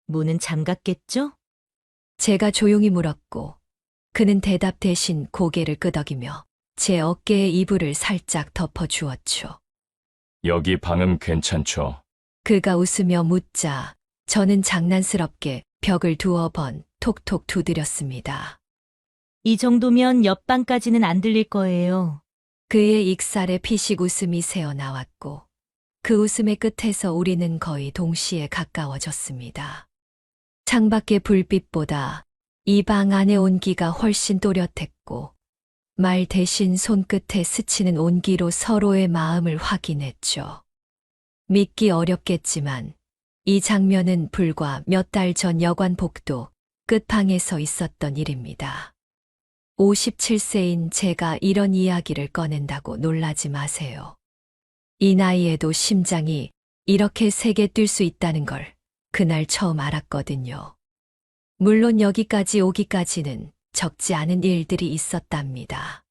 문은 잠갔겠죠? 제가 조용히 물었고 그는 대답 대신 고개를 끄덕이며 제 어깨에 이불을 살짝 덮어주었죠. 여기 방음 괜찮죠? 그가 웃으며 묻자 저는 장난스럽게 벽을 두어 번 톡톡 두드렸습니다. 이 정도면 옆방까지는 안 들릴 거예요. 그의 익살에 피식 웃음이 새어나왔고 그 웃음의 끝에서 우리는 거의 동시에 가까워졌습니다. 창밖의 불빛보다 이 방 안의 온기가 훨씬 또렷했고 말 대신 손끝에 스치는 온기로 서로의 마음을 확인했죠. 믿기 어렵겠지만 이 장면은 불과 몇 달 전 여관 복도 끝방에서 있었던 일입니다. 57세인 제가 이런 이야기를 꺼낸다고 놀라지 마세요. 이 나이에도 심장이 이렇게 세게 뛸 수 있다는 걸 그날 처음 알았거든요. 물론 여기까지 오기까지는 적지 않은 일들이 있었답니다.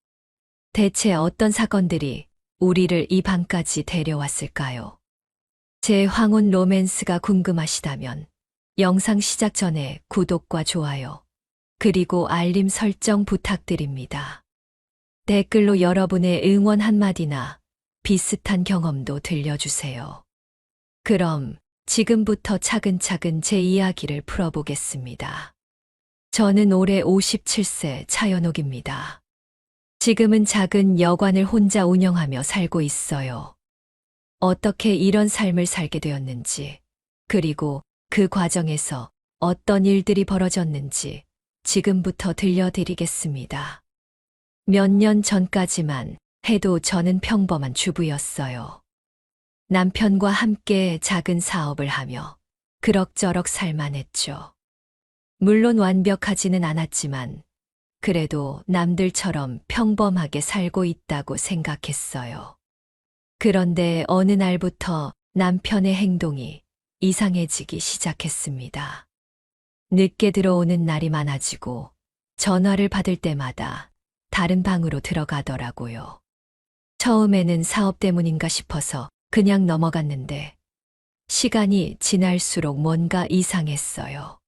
대체 어떤 사건들이 우리를 이 방까지 데려왔을까요? 제 황혼 로맨스가 궁금하시다면 영상 시작 전에 구독과 좋아요, 그리고 알림 설정 부탁드립니다. 댓글로 여러분의 응원 한마디나 비슷한 경험도 들려주세요. 그럼 지금부터 차근차근 제 이야기를 풀어보겠습니다. 저는 올해 57세 차연옥입니다. 지금은 작은 여관을 혼자 운영하며 살고 있어요. 어떻게 이런 삶을 살게 되었는지, 그리고 그 과정에서 어떤 일들이 벌어졌는지 지금부터 들려드리겠습니다. 몇 년 전까지만 해도 저는 평범한 주부였어요. 남편과 함께 작은 사업을 하며 그럭저럭 살만했죠. 물론 완벽하지는 않았지만 그래도 남들처럼 평범하게 살고 있다고 생각했어요. 그런데 어느 날부터 남편의 행동이 이상해지기 시작했습니다. 늦게 들어오는 날이 많아지고 전화를 받을 때마다 다른 방으로 들어가더라고요. 처음에는 사업 때문인가 싶어서 그냥 넘어갔는데 시간이 지날수록 뭔가 이상했어요.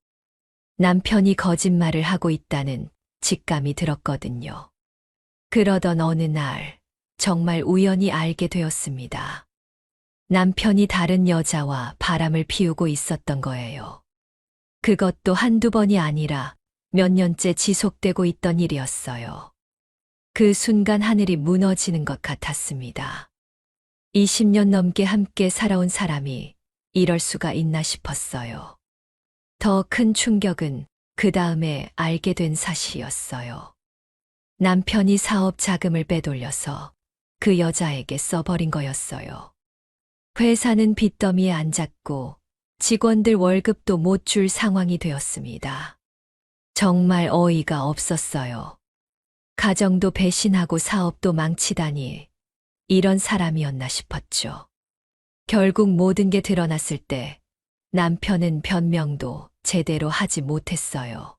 남편이 거짓말을 하고 있다는 직감이 들었거든요. 그러던 어느 날 정말 우연히 알게 되었습니다. 남편이 다른 여자와 바람을 피우고 있었던 거예요. 그것도 한두 번이 아니라 몇 년째 지속되고 있던 일이었어요. 그 순간 하늘이 무너지는 것 같았습니다. 20년 넘게 함께 살아온 사람이 이럴 수가 있나 싶었어요. 더 큰 충격은 그 다음에 알게 된 사실이었어요. 남편이 사업 자금을 빼돌려서 그 여자에게 써버린 거였어요. 회사는 빚더미에 앉았고 직원들 월급도 못 줄 상황이 되었습니다. 정말 어이가 없었어요. 가정도 배신하고 사업도 망치다니 이런 사람이었나 싶었죠. 결국 모든 게 드러났을 때 남편은 변명도 제대로 하지 못했어요.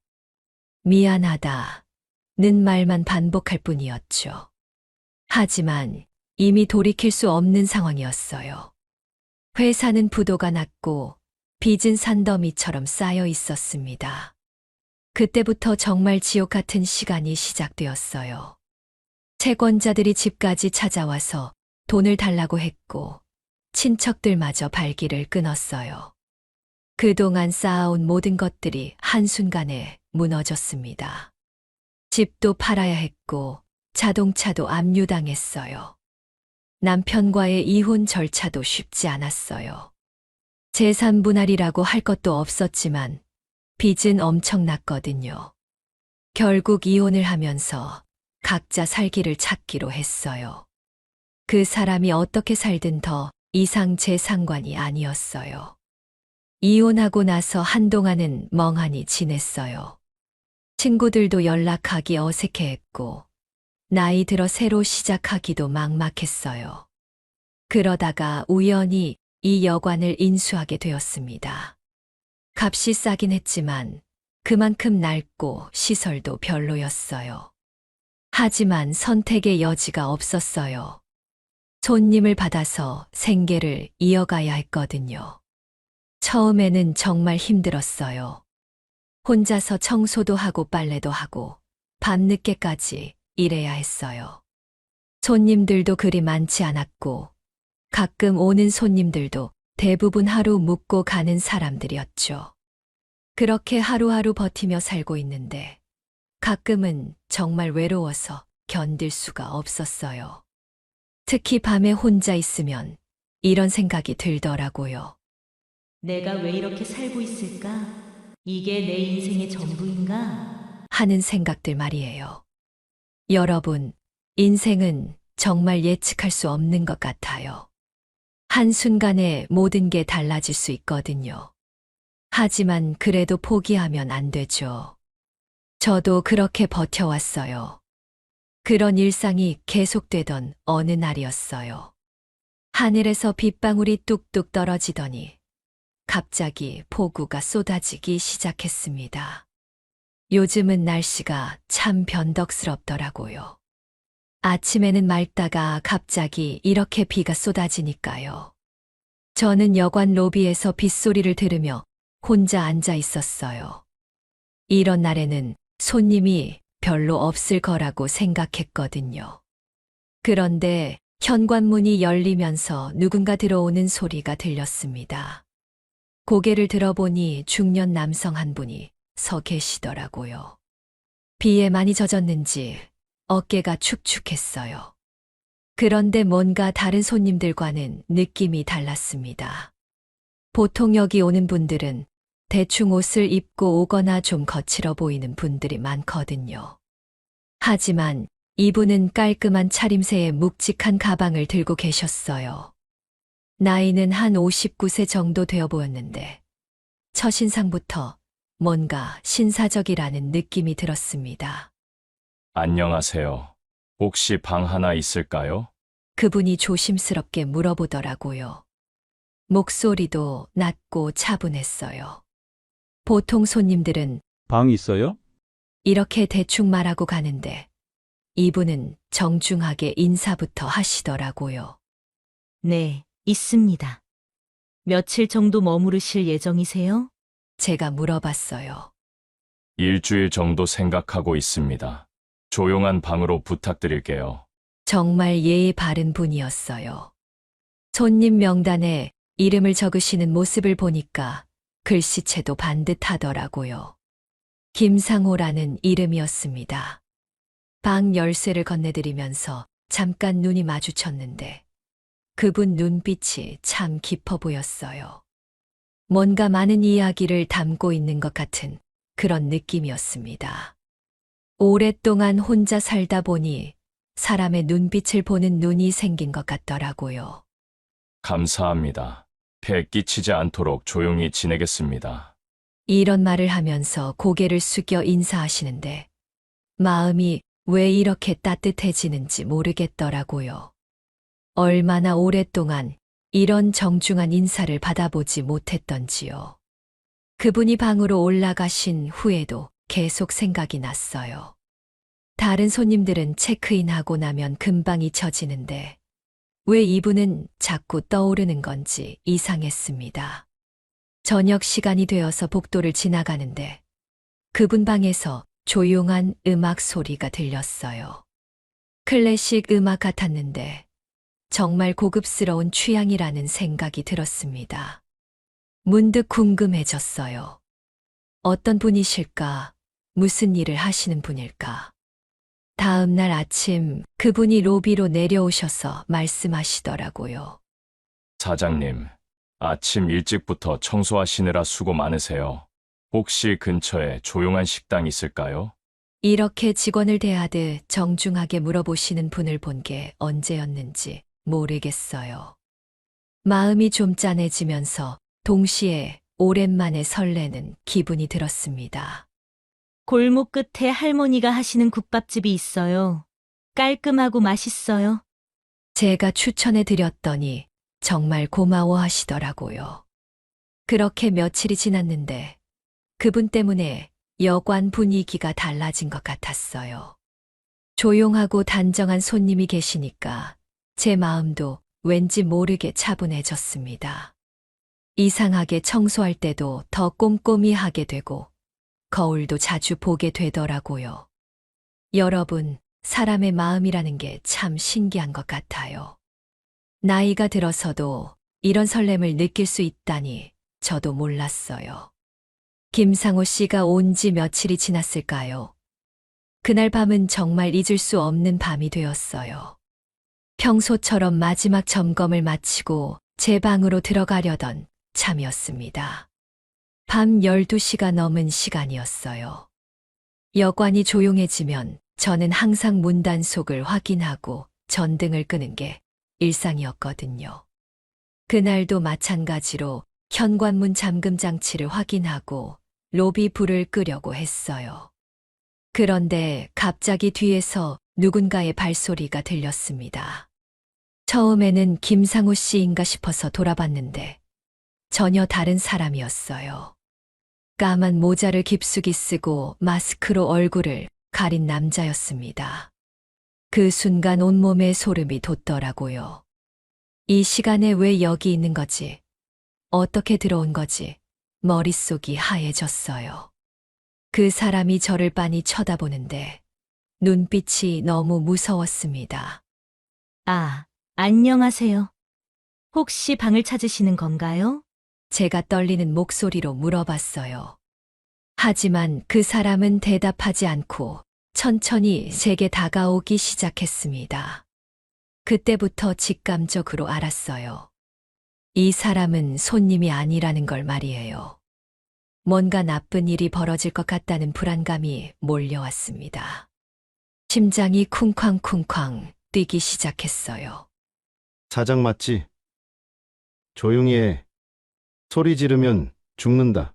미안하다는 말만 반복할 뿐이었죠. 하지만 이미 돌이킬 수 없는 상황이었어요. 회사는 부도가 났고 빚은 산더미처럼 쌓여 있었습니다. 그때부터 정말 지옥 같은 시간이 시작되었어요. 채권자들이 집까지 찾아와서 돈을 달라고 했고 친척들마저 발길을 끊었어요. 그동안 쌓아온 모든 것들이 한순간에 무너졌습니다. 집도 팔아야 했고 자동차도 압류당했어요. 남편과의 이혼 절차도 쉽지 않았어요. 재산 분할이라고 할 것도 없었지만 빚은 엄청났거든요. 결국 이혼을 하면서 각자 살 길을 찾기로 했어요. 그 사람이 어떻게 살든 더 이상 제 상관이 아니었어요. 이혼하고 나서 한동안은 멍하니 지냈어요. 친구들도 연락하기 어색해했고 나이 들어 새로 시작하기도 막막했어요. 그러다가 우연히 이 여관을 인수하게 되었습니다. 값이 싸긴 했지만 그만큼 낡고 시설도 별로였어요. 하지만 선택의 여지가 없었어요. 손님을 받아서 생계를 이어가야 했거든요. 처음에는 정말 힘들었어요. 혼자서 청소도 하고 빨래도 하고 밤늦게까지 일해야 했어요. 손님들도 그리 많지 않았고 가끔 오는 손님들도 대부분 하루 묵고 가는 사람들이었죠. 그렇게 하루하루 버티며 살고 있는데 가끔은 정말 외로워서 견딜 수가 없었어요. 특히 밤에 혼자 있으면 이런 생각이 들더라고요. 내가 왜 이렇게 살고 있을까? 이게 내 인생의 전부인가? 하는 생각들 말이에요. 여러분, 인생은 정말 예측할 수 없는 것 같아요. 한순간에 모든 게 달라질 수 있거든요. 하지만 그래도 포기하면 안 되죠. 저도 그렇게 버텨왔어요. 그런 일상이 계속되던 어느 날이었어요. 하늘에서 빗방울이 뚝뚝 떨어지더니 갑자기 폭우가 쏟아지기 시작했습니다. 요즘은 날씨가 참 변덕스럽더라고요. 아침에는 맑다가 갑자기 이렇게 비가 쏟아지니까요. 저는 여관 로비에서 빗소리를 들으며 혼자 앉아 있었어요. 이런 날에는 손님이 별로 없을 거라고 생각했거든요. 그런데 현관문이 열리면서 누군가 들어오는 소리가 들렸습니다. 고개를 들어보니 중년 남성 한 분이 서 계시더라고요. 비에 많이 젖었는지 어깨가 축축했어요. 그런데 뭔가 다른 손님들과는 느낌이 달랐습니다. 보통 여기 오는 분들은 대충 옷을 입고 오거나 좀 거칠어 보이는 분들이 많거든요. 하지만 이분은 깔끔한 차림새의 묵직한 가방을 들고 계셨어요. 나이는 한 59세 정도 되어 보였는데 첫인상부터 뭔가 신사적이라는 느낌이 들었습니다. 안녕하세요. 혹시 방 하나 있을까요? 그분이 조심스럽게 물어보더라고요. 목소리도 낮고 차분했어요. 보통 손님들은 방 있어요? 이렇게 대충 말하고 가는데 이분은 정중하게 인사부터 하시더라고요. 네, 있습니다. 며칠 정도 머무르실 예정이세요? 제가 물어봤어요. 일주일 정도 생각하고 있습니다. 조용한 방으로 부탁드릴게요. 정말 예의 바른 분이었어요. 손님 명단에 이름을 적으시는 모습을 보니까 글씨체도 반듯하더라고요. 김상호라는 이름이었습니다. 방 열쇠를 건네드리면서 잠깐 눈이 마주쳤는데 그분 눈빛이 참 깊어 보였어요. 뭔가 많은 이야기를 담고 있는 것 같은 그런 느낌이었습니다. 오랫동안 혼자 살다 보니 사람의 눈빛을 보는 눈이 생긴 것 같더라고요. 감사합니다. 폐 끼치지 않도록 조용히 지내겠습니다. 이런 말을 하면서 고개를 숙여 인사하시는데 마음이 왜 이렇게 따뜻해지는지 모르겠더라고요. 얼마나 오랫동안 이런 정중한 인사를 받아보지 못했던지요. 그분이 방으로 올라가신 후에도 계속 생각이 났어요. 다른 손님들은 체크인하고 나면 금방 잊혀지는데 왜 이분은 자꾸 떠오르는 건지 이상했습니다. 저녁 시간이 되어서 복도를 지나가는데 그분 방에서 조용한 음악 소리가 들렸어요. 클래식 음악 같았는데 정말 고급스러운 취향이라는 생각이 들었습니다. 문득 궁금해졌어요. 어떤 분이실까? 무슨 일을 하시는 분일까? 다음 날 아침 그분이 로비로 내려오셔서 말씀하시더라고요. 사장님, 아침 일찍부터 청소하시느라 수고 많으세요. 혹시 근처에 조용한 식당 있을까요? 이렇게 직원을 대하듯 정중하게 물어보시는 분을 본 게 언제였는지 모르겠어요. 마음이 좀 짠해지면서 동시에 오랜만에 설레는 기분이 들었습니다. 골목 끝에 할머니가 하시는 국밥집이 있어요. 깔끔하고 맛있어요. 제가 추천해 드렸더니 정말 고마워하시더라고요. 그렇게 며칠이 지났는데 그분 때문에 여관 분위기가 달라진 것 같았어요. 조용하고 단정한 손님이 계시니까 제 마음도 왠지 모르게 차분해졌습니다. 이상하게 청소할 때도 더 꼼꼼히 하게 되고 거울도 자주 보게 되더라고요. 여러분, 사람의 마음이라는 게 참 신기한 것 같아요. 나이가 들어서도 이런 설렘을 느낄 수 있다니 저도 몰랐어요. 김상호 씨가 온 지 며칠이 지났을까요? 그날 밤은 정말 잊을 수 없는 밤이 되었어요. 평소처럼 마지막 점검을 마치고 제 방으로 들어가려던 참이었습니다. 밤 12시가 넘은 시간이었어요. 여관이 조용해지면 저는 항상 문단속을 확인하고 전등을 끄는 게 일상이었거든요. 그날도 마찬가지로 현관문 잠금 장치를 확인하고 로비 불을 끄려고 했어요. 그런데 갑자기 뒤에서 누군가의 발소리가 들렸습니다. 처음에는 김상우 씨인가 싶어서 돌아봤는데 전혀 다른 사람이었어요. 까만 모자를 깊숙이 쓰고 마스크로 얼굴을 가린 남자였습니다. 그 순간 온몸에 소름이 돋더라고요. 이 시간에 왜 여기 있는 거지? 어떻게 들어온 거지? 머릿속이 하얘졌어요. 그 사람이 저를 빤히 쳐다보는데 눈빛이 너무 무서웠습니다. 아, 안녕하세요. 혹시 방을 찾으시는 건가요? 제가 떨리는 목소리로 물어봤어요. 하지만 그 사람은 대답하지 않고 천천히 제게 다가오기 시작했습니다. 그때부터 직감적으로 알았어요. 이 사람은 손님이 아니라는 걸 말이에요. 뭔가 나쁜 일이 벌어질 것 같다는 불안감이 몰려왔습니다. 심장이 쿵쾅쿵쾅 뛰기 시작했어요. 사장 맞지? 조용히 해. 소리 지르면 죽는다.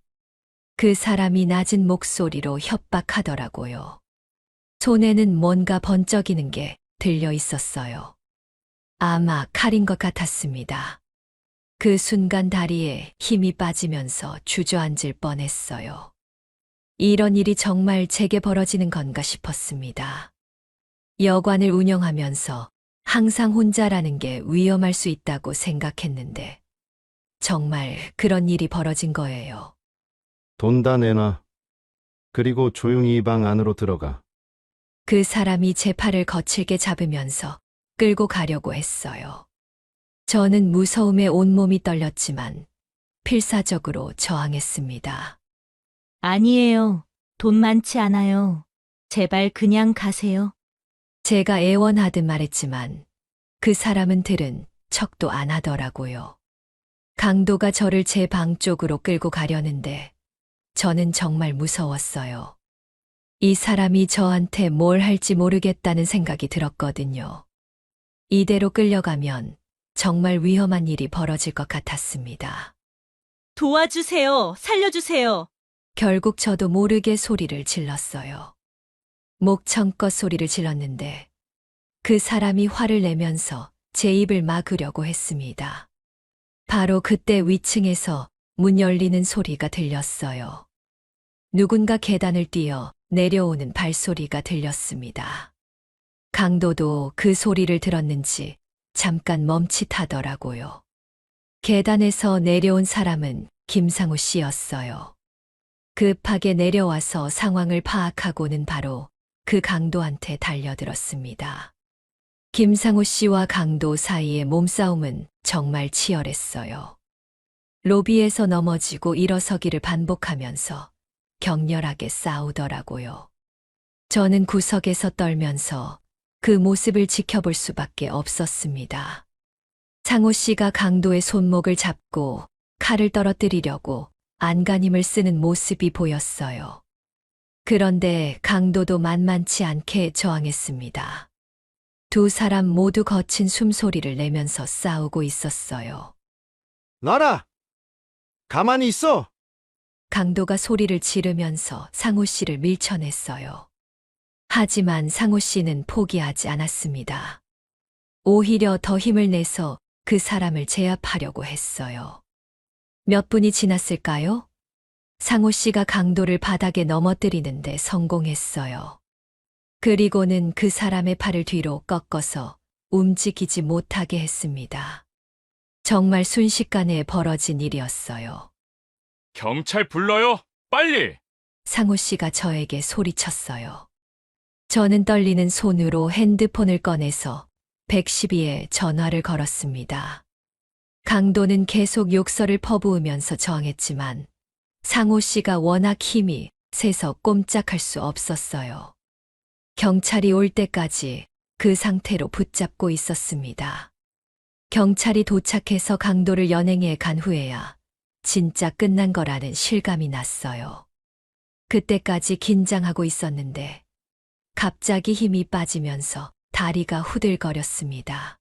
그 사람이 낮은 목소리로 협박하더라고요. 손에는 뭔가 번쩍이는 게 들려 있었어요. 아마 칼인 것 같았습니다. 그 순간 다리에 힘이 빠지면서 주저앉을 뻔했어요. 이런 일이 정말 제게 벌어지는 건가 싶었습니다. 여관을 운영하면서 항상 혼자라는 게 위험할 수 있다고 생각했는데 정말 그런 일이 벌어진 거예요. 돈 다 내놔. 그리고 조용히 이 방 안으로 들어가. 그 사람이 제 팔을 거칠게 잡으면서 끌고 가려고 했어요. 저는 무서움에 온몸이 떨렸지만 필사적으로 저항했습니다. 아니에요. 돈 많지 않아요. 제발 그냥 가세요. 제가 애원하듯 말했지만 그 사람은 들은 척도 안 하더라고요. 강도가 저를 제 방 쪽으로 끌고 가려는데 저는 정말 무서웠어요. 이 사람이 저한테 뭘 할지 모르겠다는 생각이 들었거든요. 이대로 끌려가면 정말 위험한 일이 벌어질 것 같았습니다. 도와주세요. 살려주세요. 결국 저도 모르게 소리를 질렀어요. 목청껏 소리를 질렀는데 그 사람이 화를 내면서 제 입을 막으려고 했습니다. 바로 그때 위층에서 문 열리는 소리가 들렸어요. 누군가 계단을 뛰어 내려오는 발소리가 들렸습니다. 강도도 그 소리를 들었는지 잠깐 멈칫하더라고요. 계단에서 내려온 사람은 김상우 씨였어요. 급하게 내려와서 상황을 파악하고는 바로 그 강도한테 달려들었습니다. 김상우 씨와 강도 사이의 몸싸움은 정말 치열했어요. 로비에서 넘어지고 일어서기를 반복하면서 격렬하게 싸우더라고요. 저는 구석에서 떨면서 그 모습을 지켜볼 수밖에 없었습니다. 상호 씨가 강도의 손목을 잡고 칼을 떨어뜨리려고 안간힘을 쓰는 모습이 보였어요. 그런데 강도도 만만치 않게 저항했습니다. 두 사람 모두 거친 숨소리를 내면서 싸우고 있었어요. 놔라! 가만히 있어! 강도가 소리를 지르면서 상호 씨를 밀쳐냈어요. 하지만 상호 씨는 포기하지 않았습니다. 오히려 더 힘을 내서 그 사람을 제압하려고 했어요. 몇 분이 지났을까요? 상호 씨가 강도를 바닥에 넘어뜨리는데 성공했어요. 그리고는 그 사람의 팔을 뒤로 꺾어서 움직이지 못하게 했습니다. 정말 순식간에 벌어진 일이었어요. 경찰 불러요! 빨리! 상호 씨가 저에게 소리쳤어요. 저는 떨리는 손으로 핸드폰을 꺼내서 112에 전화를 걸었습니다. 강도는 계속 욕설을 퍼부으면서 저항했지만 상호 씨가 워낙 힘이 세서 꼼짝할 수 없었어요. 경찰이 올 때까지 그 상태로 붙잡고 있었습니다. 경찰이 도착해서 강도를 연행해 간 후에야 진짜 끝난 거라는 실감이 났어요. 그때까지 긴장하고 있었는데 갑자기 힘이 빠지면서 다리가 후들거렸습니다.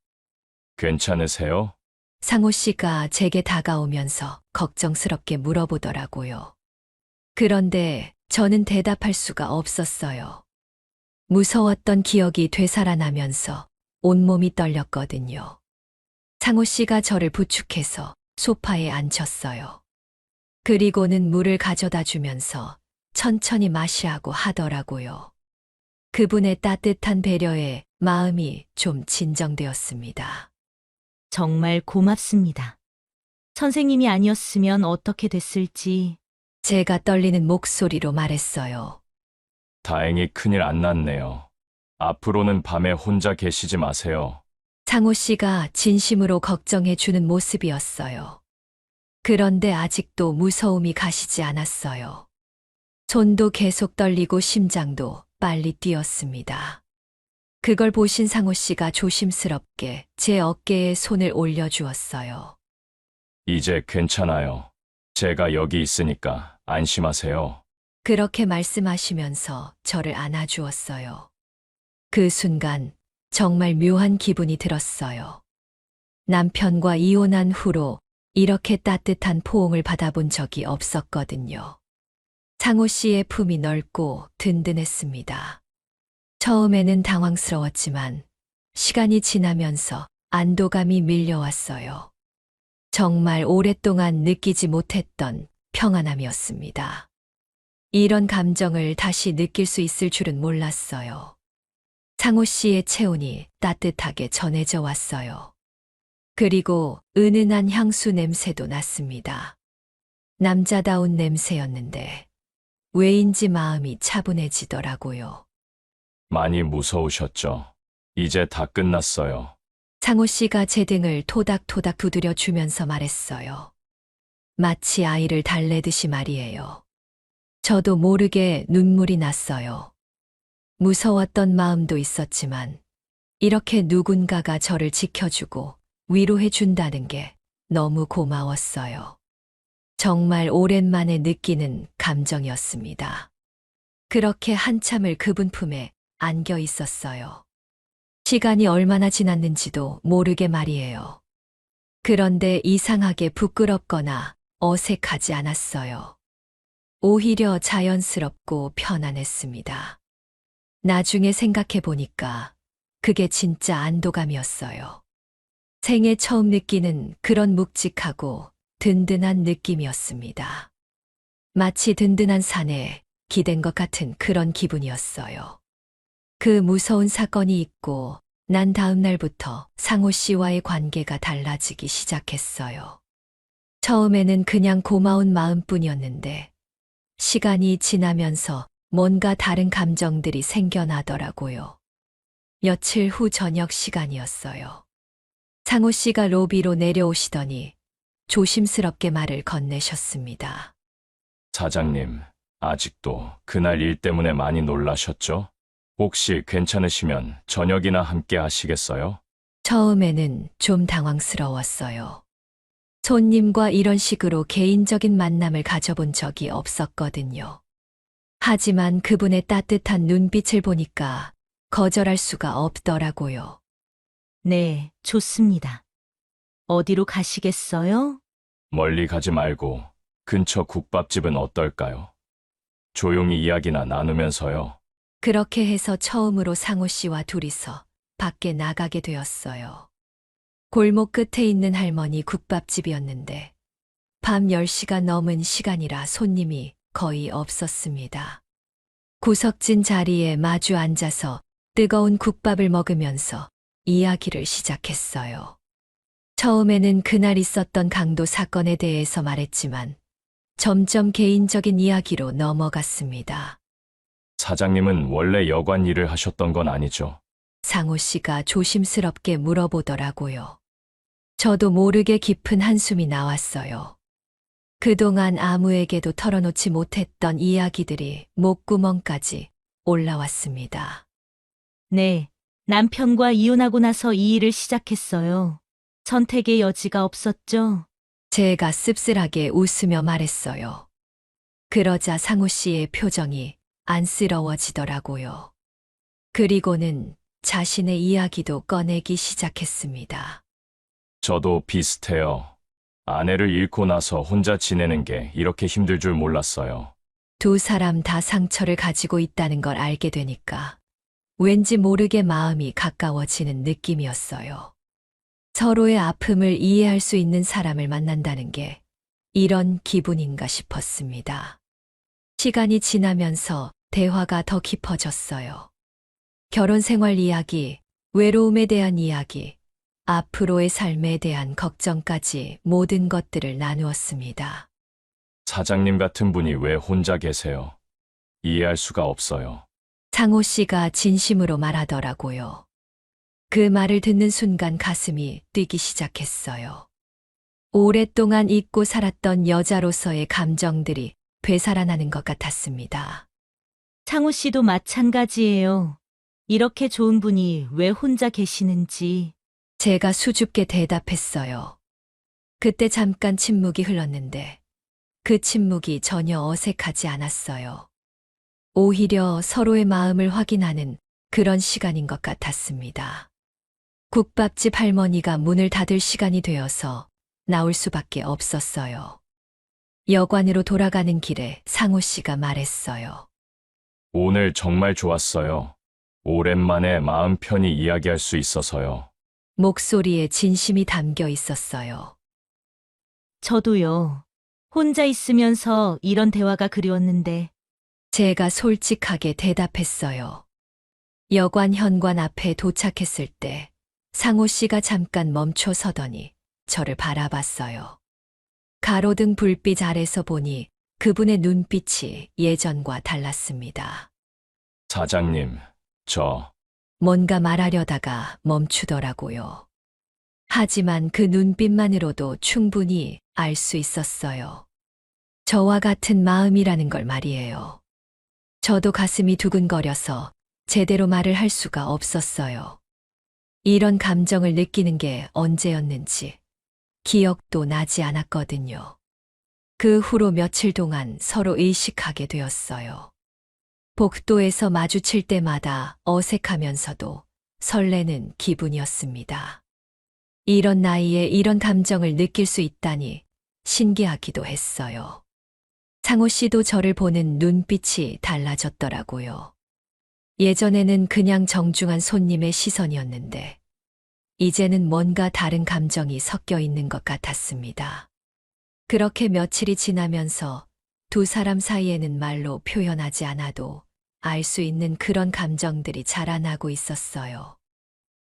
괜찮으세요? 상호 씨가 제게 다가오면서 걱정스럽게 물어보더라고요. 그런데 저는 대답할 수가 없었어요. 무서웠던 기억이 되살아나면서 온몸이 떨렸거든요. 상호 씨가 저를 부축해서 소파에 앉혔어요. 그리고는 물을 가져다 주면서 천천히 마시라고 하더라고요. 그분의 따뜻한 배려에 마음이 좀 진정되었습니다. 정말 고맙습니다. 선생님이 아니었으면 어떻게 됐을지. 제가 떨리는 목소리로 말했어요. 다행히 큰일 안 났네요. 앞으로는 밤에 혼자 계시지 마세요. 상호 씨가 진심으로 걱정해 주는 모습이었어요. 그런데 아직도 무서움이 가시지 않았어요. 손도 계속 떨리고 심장도 빨리 뛰었습니다. 그걸 보신 상호 씨가 조심스럽게 제 어깨에 손을 올려주었어요. 이제 괜찮아요. 제가 여기 있으니까 안심하세요. 그렇게 말씀하시면서 저를 안아주었어요. 그 순간 정말 묘한 기분이 들었어요. 남편과 이혼한 후로 이렇게 따뜻한 포옹을 받아본 적이 없었거든요. 상호 씨의 품이 넓고 든든했습니다. 처음에는 당황스러웠지만 시간이 지나면서 안도감이 밀려왔어요. 정말 오랫동안 느끼지 못했던 평안함이었습니다. 이런 감정을 다시 느낄 수 있을 줄은 몰랐어요. 상호 씨의 체온이 따뜻하게 전해져 왔어요. 그리고 은은한 향수 냄새도 났습니다. 남자다운 냄새였는데 왜인지 마음이 차분해지더라고요. 많이 무서우셨죠? 이제 다 끝났어요. 상호 씨가 제 등을 토닥토닥 두드려 주면서 말했어요. 마치 아이를 달래듯이 말이에요. 저도 모르게 눈물이 났어요. 무서웠던 마음도 있었지만 이렇게 누군가가 저를 지켜주고 위로해 준다는 게 너무 고마웠어요. 정말 오랜만에 느끼는 감정이었습니다. 그렇게 한참을 그분 품에 안겨 있었어요. 시간이 얼마나 지났는지도 모르게 말이에요. 그런데 이상하게 부끄럽거나 어색하지 않았어요. 오히려 자연스럽고 편안했습니다. 나중에 생각해 보니까 그게 진짜 안도감이었어요. 생애 처음 느끼는 그런 묵직하고 든든한 느낌이었습니다. 마치 든든한 산에 기댄 것 같은 그런 기분이었어요. 그 무서운 사건이 있고 난 다음 날부터 상호 씨와의 관계가 달라지기 시작했어요. 처음에는 그냥 고마운 마음뿐이었는데 시간이 지나면서 뭔가 다른 감정들이 생겨나더라고요. 며칠 후 저녁 시간이었어요. 상호 씨가 로비로 내려오시더니 조심스럽게 말을 건네셨습니다. 사장님, 아직도 그날 일 때문에 많이 놀라셨죠? 혹시 괜찮으시면 저녁이나 함께 하시겠어요? 처음에는 좀 당황스러웠어요. 손님과 이런 식으로 개인적인 만남을 가져본 적이 없었거든요. 하지만 그분의 따뜻한 눈빛을 보니까 거절할 수가 없더라고요. 네, 좋습니다. 어디로 가시겠어요? 멀리 가지 말고 근처 국밥집은 어떨까요? 조용히 이야기나 나누면서요. 그렇게 해서 처음으로 상호 씨와 둘이서 밖에 나가게 되었어요. 골목 끝에 있는 할머니 국밥집이었는데 밤 10시가 넘은 시간이라 손님이 거의 없었습니다. 구석진 자리에 마주 앉아서 뜨거운 국밥을 먹으면서 이야기를 시작했어요. 처음에는 그날 있었던 강도 사건에 대해서 말했지만 점점 개인적인 이야기로 넘어갔습니다. 사장님은 원래 여관 일을 하셨던 건 아니죠? 상호 씨가 조심스럽게 물어보더라고요. 저도 모르게 깊은 한숨이 나왔어요. 그동안 아무에게도 털어놓지 못했던 이야기들이 목구멍까지 올라왔습니다. 네, 남편과 이혼하고 나서 이 일을 시작했어요. 선택의 여지가 없었죠? 제가 씁쓸하게 웃으며 말했어요. 그러자 상호 씨의 표정이 안쓰러워지더라고요. 그리고는 자신의 이야기도 꺼내기 시작했습니다. 저도 비슷해요. 아내를 잃고 나서 혼자 지내는 게 이렇게 힘들 줄 몰랐어요. 두 사람 다 상처를 가지고 있다는 걸 알게 되니까 왠지 모르게 마음이 가까워지는 느낌이었어요. 서로의 아픔을 이해할 수 있는 사람을 만난다는 게 이런 기분인가 싶었습니다. 시간이 지나면서 대화가 더 깊어졌어요. 결혼 생활 이야기, 외로움에 대한 이야기, 앞으로의 삶에 대한 걱정까지 모든 것들을 나누었습니다. 사장님 같은 분이 왜 혼자 계세요? 이해할 수가 없어요. 상호 씨가 진심으로 말하더라고요. 그 말을 듣는 순간 가슴이 뛰기 시작했어요. 오랫동안 잊고 살았던 여자로서의 감정들이 되살아나는 것 같았습니다. 상우 씨도 마찬가지예요. 이렇게 좋은 분이 왜 혼자 계시는지. 제가 수줍게 대답했어요. 그때 잠깐 침묵이 흘렀는데 그 침묵이 전혀 어색하지 않았어요. 오히려 서로의 마음을 확인하는 그런 시간인 것 같았습니다. 국밥집 할머니가 문을 닫을 시간이 되어서 나올 수밖에 없었어요. 여관으로 돌아가는 길에 상호 씨가 말했어요. 오늘 정말 좋았어요. 오랜만에 마음 편히 이야기할 수 있어서요. 목소리에 진심이 담겨 있었어요. 저도요. 혼자 있으면서 이런 대화가 그리웠는데. 제가 솔직하게 대답했어요. 여관 현관 앞에 도착했을 때 상호 씨가 잠깐 멈춰 서더니 저를 바라봤어요. 가로등 불빛 아래서 보니 그분의 눈빛이 예전과 달랐습니다. 사장님, 뭔가 말하려다가 멈추더라고요. 하지만 그 눈빛만으로도 충분히 알 수 있었어요. 저와 같은 마음이라는 걸 말이에요. 저도 가슴이 두근거려서 제대로 말을 할 수가 없었어요. 이런 감정을 느끼는 게 언제였는지 기억도 나지 않았거든요. 그 후로 며칠 동안 서로 의식하게 되었어요. 복도에서 마주칠 때마다 어색하면서도 설레는 기분이었습니다. 이런 나이에 이런 감정을 느낄 수 있다니 신기하기도 했어요. 상호 씨도 저를 보는 눈빛이 달라졌더라고요. 예전에는 그냥 정중한 손님의 시선이었는데 이제는 뭔가 다른 감정이 섞여 있는 것 같았습니다. 그렇게 며칠이 지나면서 두 사람 사이에는 말로 표현하지 않아도 알 수 있는 그런 감정들이 자라나고 있었어요.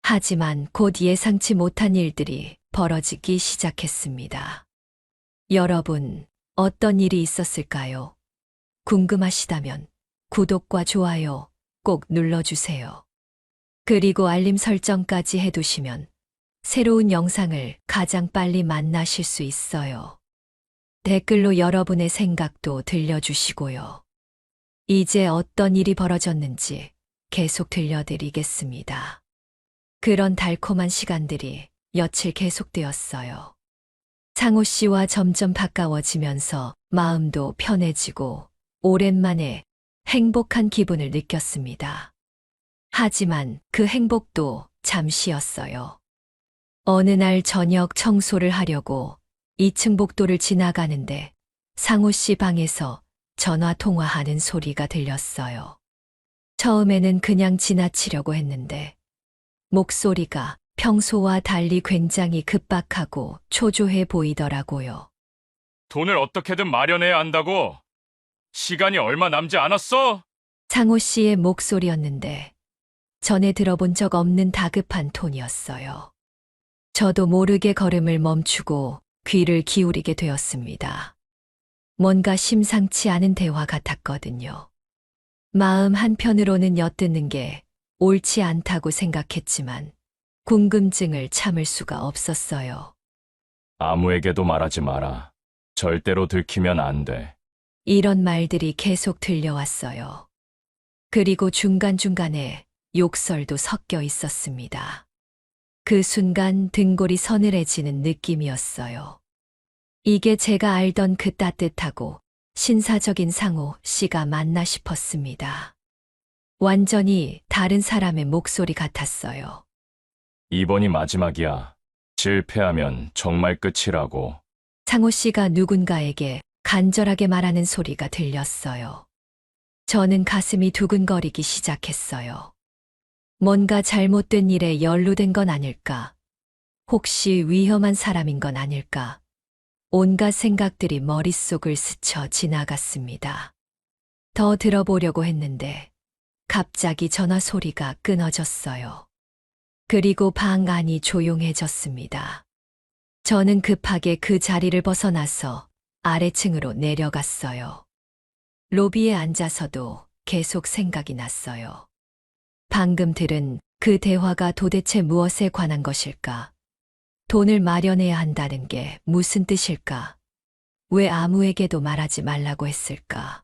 하지만 곧 예상치 못한 일들이 벌어지기 시작했습니다. 여러분, 어떤 일이 있었을까요? 궁금하시다면 구독과 좋아요 꼭 눌러주세요. 그리고 알림 설정까지 해두시면 새로운 영상을 가장 빨리 만나실 수 있어요. 댓글로 여러분의 생각도 들려주시고요. 이제 어떤 일이 벌어졌는지 계속 들려드리겠습니다. 그런 달콤한 시간들이 며칠 계속되었어요. 상호 씨와 점점 가까워지면서 마음도 편해지고 오랜만에 행복한 기분을 느꼈습니다. 하지만 그 행복도 잠시였어요. 어느 날 저녁 청소를 하려고 2층 복도를 지나가는데 상호 씨 방에서 전화 통화하는 소리가 들렸어요. 처음에는 그냥 지나치려고 했는데 목소리가 평소와 달리 굉장히 급박하고 초조해 보이더라고요. 돈을 어떻게든 마련해야 한다고? 시간이 얼마 남지 않았어? 상호 씨의 목소리였는데 전에 들어본 적 없는 다급한 톤이었어요. 저도 모르게 걸음을 멈추고 귀를 기울이게 되었습니다. 뭔가 심상치 않은 대화 같았거든요. 마음 한편으로는 엿듣는 게 옳지 않다고 생각했지만 궁금증을 참을 수가 없었어요. 아무에게도 말하지 마라. 절대로 들키면 안 돼. 이런 말들이 계속 들려왔어요. 그리고 중간중간에 욕설도 섞여 있었습니다. 그 순간 등골이 서늘해지는 느낌이었어요. 이게 제가 알던 그 따뜻하고 신사적인 상호 씨가 맞나 싶었습니다. 완전히 다른 사람의 목소리 같았어요. 이번이 마지막이야. 실패하면 정말 끝이라고. 상호 씨가 누군가에게 간절하게 말하는 소리가 들렸어요. 저는 가슴이 두근거리기 시작했어요. 뭔가 잘못된 일에 연루된 건 아닐까? 혹시 위험한 사람인 건 아닐까? 온갖 생각들이 머릿속을 스쳐 지나갔습니다. 더 들어보려고 했는데 갑자기 전화 소리가 끊어졌어요. 그리고 방 안이 조용해졌습니다. 저는 급하게 그 자리를 벗어나서 아래층으로 내려갔어요. 로비에 앉아서도 계속 생각이 났어요. 방금 들은 그 대화가 도대체 무엇에 관한 것일까? 돈을 마련해야 한다는 게 무슨 뜻일까? 왜 아무에게도 말하지 말라고 했을까?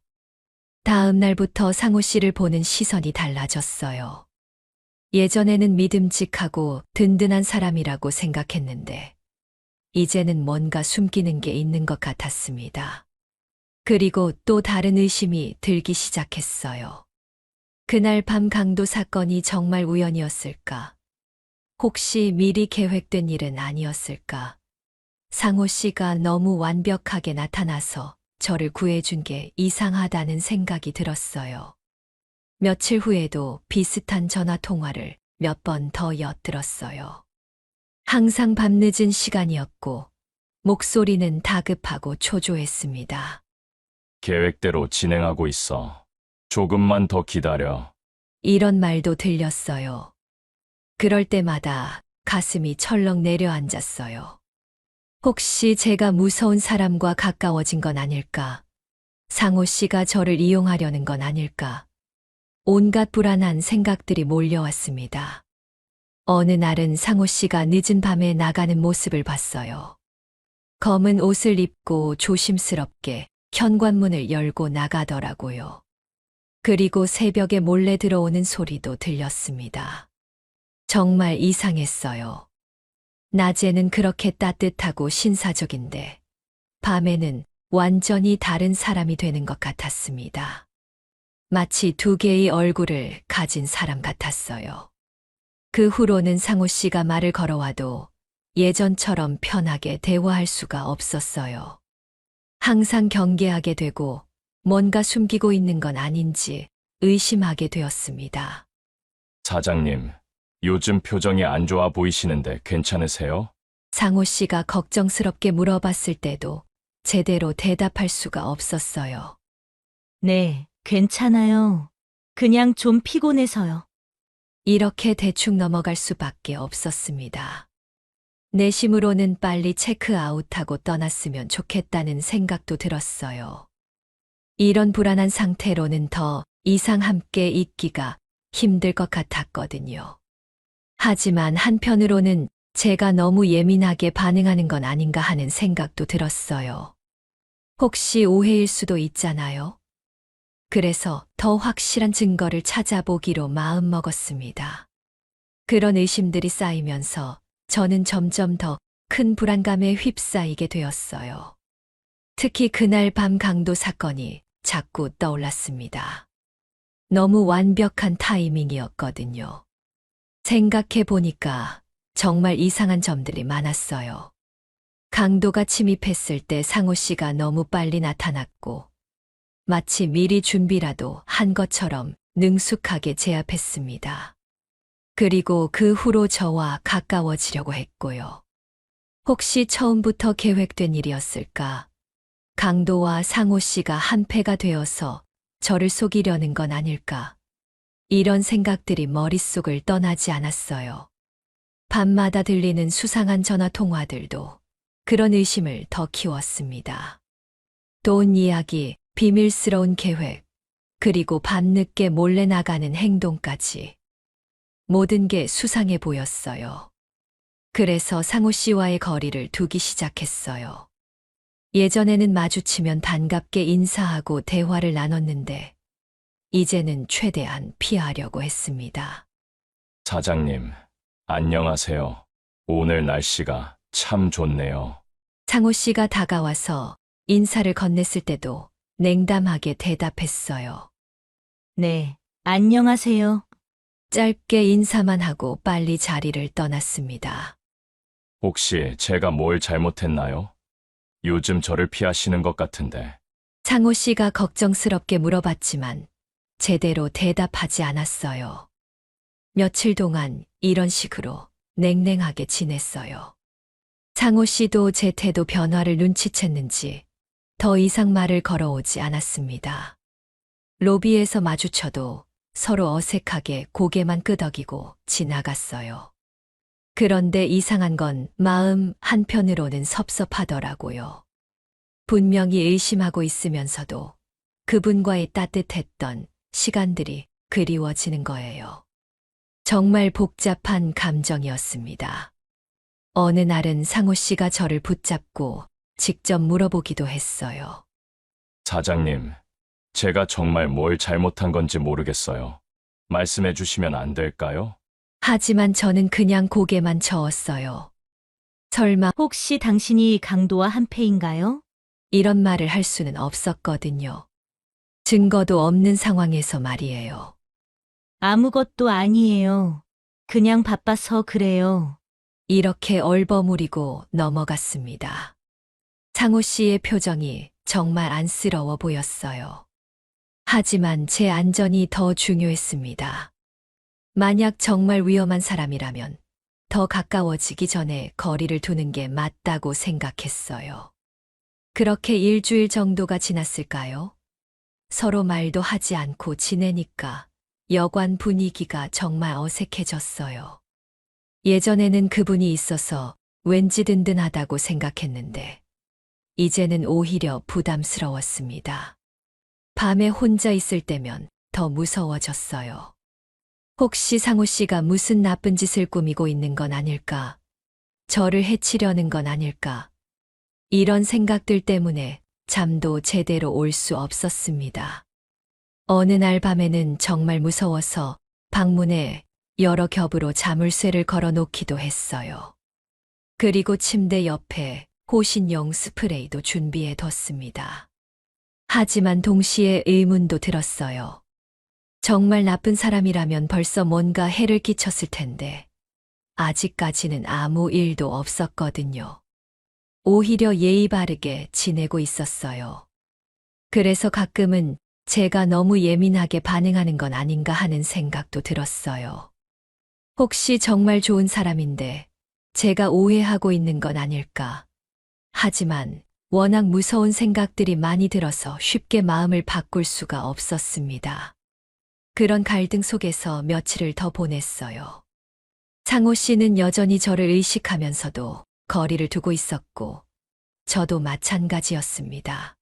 다음 날부터 상호 씨를 보는 시선이 달라졌어요. 예전에는 믿음직하고 든든한 사람이라고 생각했는데, 이제는 뭔가 숨기는 게 있는 것 같았습니다. 그리고 또 다른 의심이 들기 시작했어요. 그날 밤 강도 사건이 정말 우연이었을까? 혹시 미리 계획된 일은 아니었을까? 상호 씨가 너무 완벽하게 나타나서 저를 구해준 게 이상하다는 생각이 들었어요. 며칠 후에도 비슷한 전화 통화를 몇 번 더 엿들었어요. 항상 밤늦은 시간이었고, 목소리는 다급하고 초조했습니다. 계획대로 진행하고 있어. 조금만 더 기다려. 이런 말도 들렸어요. 그럴 때마다 가슴이 철렁 내려앉았어요. 혹시 제가 무서운 사람과 가까워진 건 아닐까? 상호 씨가 저를 이용하려는 건 아닐까? 온갖 불안한 생각들이 몰려왔습니다. 어느 날은 상호 씨가 늦은 밤에 나가는 모습을 봤어요. 검은 옷을 입고 조심스럽게 현관문을 열고 나가더라고요. 그리고 새벽에 몰래 들어오는 소리도 들렸습니다. 정말 이상했어요. 낮에는 그렇게 따뜻하고 신사적인데, 밤에는 완전히 다른 사람이 되는 것 같았습니다. 마치 두 개의 얼굴을 가진 사람 같았어요. 그 후로는 상호 씨가 말을 걸어와도 예전처럼 편하게 대화할 수가 없었어요. 항상 경계하게 되고 뭔가 숨기고 있는 건 아닌지 의심하게 되었습니다. 사장님, 요즘 표정이 안 좋아 보이시는데 괜찮으세요? 상호 씨가 걱정스럽게 물어봤을 때도 제대로 대답할 수가 없었어요. 네, 괜찮아요. 그냥 좀 피곤해서요. 이렇게 대충 넘어갈 수밖에 없었습니다. 내심으로는 빨리 체크아웃하고 떠났으면 좋겠다는 생각도 들었어요. 이런 불안한 상태로는 더 이상 함께 있기가 힘들 것 같았거든요. 하지만 한편으로는 제가 너무 예민하게 반응하는 건 아닌가 하는 생각도 들었어요. 혹시 오해일 수도 있잖아요. 그래서 더 확실한 증거를 찾아보기로 마음먹었습니다. 그런 의심들이 쌓이면서 저는 점점 더 큰 불안감에 휩싸이게 되었어요. 특히 그날 밤 강도 사건이 자꾸 떠올랐습니다. 너무 완벽한 타이밍이었거든요. 생각해 보니까 정말 이상한 점들이 많았어요. 강도가 침입했을 때 상호 씨가 너무 빨리 나타났고, 마치 미리 준비라도 한 것처럼 능숙하게 제압했습니다. 그리고 그 후로 저와 가까워지려고 했고요. 혹시 처음부터 계획된 일이었을까? 강도와 상호 씨가 한패가 되어서 저를 속이려는 건 아닐까? 이런 생각들이 머릿속을 떠나지 않았어요. 밤마다 들리는 수상한 전화 통화들도 그런 의심을 더 키웠습니다. 돈 이야기, 비밀스러운 계획, 그리고 밤늦게 몰래 나가는 행동까지. 모든 게 수상해 보였어요. 그래서 상호 씨와의 거리를 두기 시작했어요. 예전에는 마주치면 반갑게 인사하고 대화를 나눴는데, 이제는 최대한 피하려고 했습니다. 사장님, 안녕하세요. 오늘 날씨가 참 좋네요. 상호 씨가 다가와서 인사를 건넸을 때도 냉담하게 대답했어요. 네, 안녕하세요. 짧게 인사만 하고 빨리 자리를 떠났습니다. 혹시 제가 뭘 잘못했나요? 요즘 저를 피하시는 것 같은데. 상호 씨가 걱정스럽게 물어봤지만 제대로 대답하지 않았어요. 며칠 동안 이런 식으로 냉랭하게 지냈어요. 상호 씨도 제 태도 변화를 눈치챘는지 더 이상 말을 걸어오지 않았습니다. 로비에서 마주쳐도 서로 어색하게 고개만 끄덕이고 지나갔어요. 그런데 이상한 건 마음 한편으로는 섭섭하더라고요. 분명히 의심하고 있으면서도 그분과의 따뜻했던 시간들이 그리워지는 거예요. 정말 복잡한 감정이었습니다. 어느 날은 상호 씨가 저를 붙잡고 직접 물어보기도 했어요. 사장님, 제가 정말 뭘 잘못한 건지 모르겠어요. 말씀해 주시면 안 될까요? 하지만 저는 그냥 고개만 저었어요. 설마 혹시 당신이 강도와 한패인가요? 이런 말을 할 수는 없었거든요. 증거도 없는 상황에서 말이에요. 아무것도 아니에요. 그냥 바빠서 그래요. 이렇게 얼버무리고 넘어갔습니다. 상호 씨의 표정이 정말 안쓰러워 보였어요. 하지만 제 안전이 더 중요했습니다. 만약 정말 위험한 사람이라면 더 가까워지기 전에 거리를 두는 게 맞다고 생각했어요. 그렇게 일주일 정도가 지났을까요? 서로 말도 하지 않고 지내니까 여관 분위기가 정말 어색해졌어요. 예전에는 그분이 있어서 왠지 든든하다고 생각했는데, 이제는 오히려 부담스러웠습니다. 밤에 혼자 있을 때면 더 무서워졌어요. 혹시 상호 씨가 무슨 나쁜 짓을 꾸미고 있는 건 아닐까? 저를 해치려는 건 아닐까? 이런 생각들 때문에 잠도 제대로 올 수 없었습니다. 어느 날 밤에는 정말 무서워서 방문에 여러 겹으로 자물쇠를 걸어 놓기도 했어요. 그리고 침대 옆에 호신용 스프레이도 준비해 뒀습니다. 하지만 동시에 의문도 들었어요. 정말 나쁜 사람이라면 벌써 뭔가 해를 끼쳤을 텐데, 아직까지는 아무 일도 없었거든요. 오히려 예의 바르게 지내고 있었어요. 그래서 가끔은 제가 너무 예민하게 반응하는 건 아닌가 하는 생각도 들었어요. 혹시 정말 좋은 사람인데 제가 오해하고 있는 건 아닐까? 하지만 워낙 무서운 생각들이 많이 들어서 쉽게 마음을 바꿀 수가 없었습니다. 그런 갈등 속에서 며칠을 더 보냈어요. 상호 씨는 여전히 저를 의식하면서도 거리를 두고 있었고, 저도 마찬가지였습니다.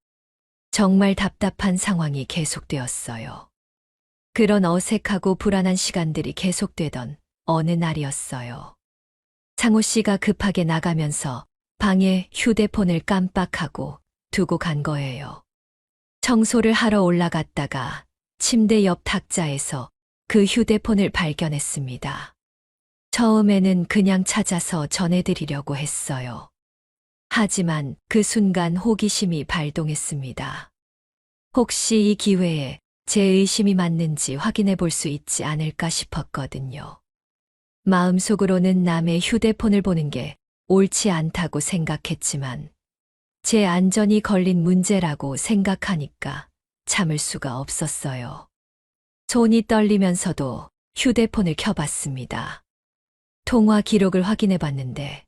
정말 답답한 상황이 계속되었어요. 그런 어색하고 불안한 시간들이 계속되던 어느 날이었어요. 상호 씨가 급하게 나가면서 방에 휴대폰을 깜빡하고 두고 간 거예요. 청소를 하러 올라갔다가 침대 옆 탁자에서 그 휴대폰을 발견했습니다. 처음에는 그냥 찾아서 전해드리려고 했어요. 하지만 그 순간 호기심이 발동했습니다. 혹시 이 기회에 제 의심이 맞는지 확인해 볼 수 있지 않을까 싶었거든요. 마음속으로는 남의 휴대폰을 보는 게 옳지 않다고 생각했지만, 제 안전이 걸린 문제라고 생각하니까 참을 수가 없었어요. 손이 떨리면서도 휴대폰을 켜봤습니다. 통화 기록을 확인해 봤는데